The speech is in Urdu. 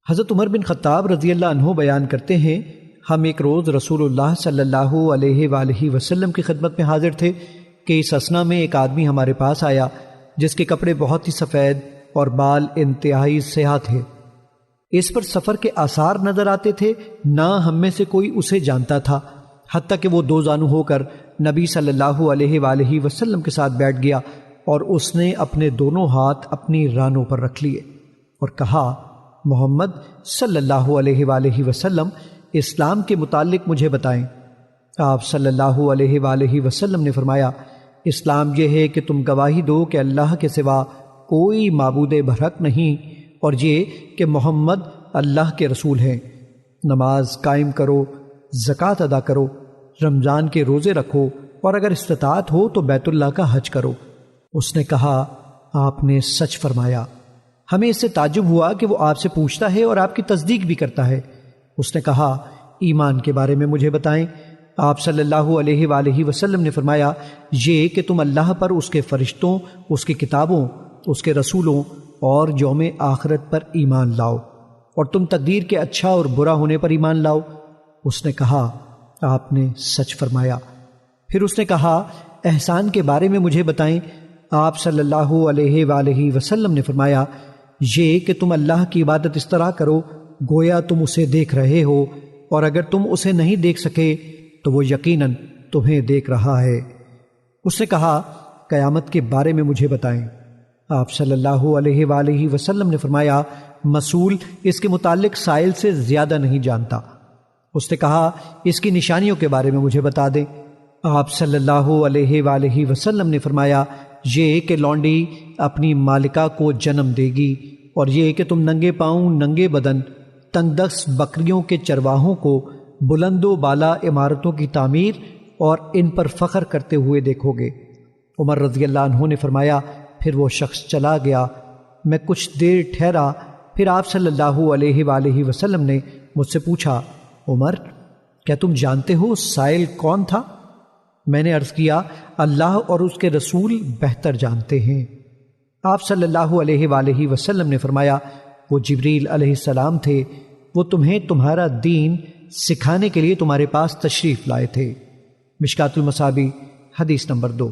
حضرت عمر بن خطاب رضی اللہ عنہ بیان کرتے ہیں، ہم ایک روز رسول اللہ صلی اللہ علیہ وآلہ وسلم کی خدمت میں حاضر تھے کہ اس اثنا میں ایک آدمی ہمارے پاس آیا جس کے کپڑے بہت ہی سفید اور بال انتہائی سیاہ تھے۔ اس پر سفر کے آثار نظر آتے تھے، نہ ہم میں سے کوئی اسے جانتا تھا، حتیٰ کہ وہ دو زانو ہو کر نبی صلی اللہ علیہ وآلہ وسلم کے ساتھ بیٹھ گیا اور اس نے اپنے دونوں ہاتھ اپنی رانوں پر رکھ لیے اور کہا، محمد صلی اللہ علیہ وآلہ وسلم اسلام کے متعلق مجھے بتائیں۔ آپ صلی اللہ علیہ وآلہ وسلم نے فرمایا، اسلام یہ ہے کہ تم گواہی دو کہ اللہ کے سوا کوئی معبود برحق نہیں، اور یہ کہ محمد اللہ کے رسول ہیں۔ نماز قائم کرو، زکوٰۃ ادا کرو، رمضان کے روزے رکھو، اور اگر استطاعت ہو تو بیت اللہ کا حج کرو۔ اس نے کہا، آپ نے سچ فرمایا۔ ہمیں اس سے تعجب ہوا کہ وہ آپ سے پوچھتا ہے اور آپ کی تصدیق بھی کرتا ہے۔ اس نے کہا، ایمان کے بارے میں مجھے بتائیں۔ آپ صلی اللہ علیہ وآلہ وسلم نے فرمایا، یہ کہ تم اللہ پر، اس کے فرشتوں، اس کی کتابوں، اس کے رسولوں اور یوم آخرت پر ایمان لاؤ، اور تم تقدیر کے اچھا اور برا ہونے پر ایمان لاؤ۔ اس نے کہا، آپ نے سچ فرمایا۔ پھر اس نے کہا، احسان کے بارے میں مجھے بتائیں۔ آپ صلی اللہ علیہ وآلہ وسلم نے فرمایا، یہ کہ تم اللہ کی عبادت اس طرح کرو گویا تم اسے دیکھ رہے ہو، اور اگر تم اسے نہیں دیکھ سکے تو وہ یقیناً تمہیں دیکھ رہا ہے۔ اس نے کہا، قیامت کے بارے میں مجھے بتائیں۔ آپ صلی اللہ علیہ وآلہ وسلم نے فرمایا، مسئول اس کے متعلق سائل سے زیادہ نہیں جانتا۔ اس نے کہا، اس کی نشانیوں کے بارے میں مجھے بتا دیں۔ آپ صلی اللہ علیہ وآلہ وسلم نے فرمایا، یہ کہ لونڈی اپنی مالکہ کو جنم دے گی، اور یہ کہ تم ننگے پاؤں، ننگے بدن، تنگ دست بکریوں کے چرواہوں کو بلند و بالا عمارتوں کی تعمیر اور ان پر فخر کرتے ہوئے دیکھو گے۔ عمر رضی اللہ عنہ نے فرمایا، پھر وہ شخص چلا گیا۔ میں کچھ دیر ٹھہرا، پھر آپ صلی اللہ علیہ وآلہ وسلم نے مجھ سے پوچھا، عمر، کیا تم جانتے ہو سائل کون تھا؟ میں نے عرض کیا، اللہ اور اس کے رسول بہتر جانتے ہیں۔ آپ صلی اللہ علیہ وآلہ وسلم نے فرمایا، وہ جبریل علیہ السلام تھے، وہ تمہیں تمہارا دین سکھانے کے لیے تمہارے پاس تشریف لائے تھے۔ مشکوٰۃ المصابیح حدیث نمبر 2۔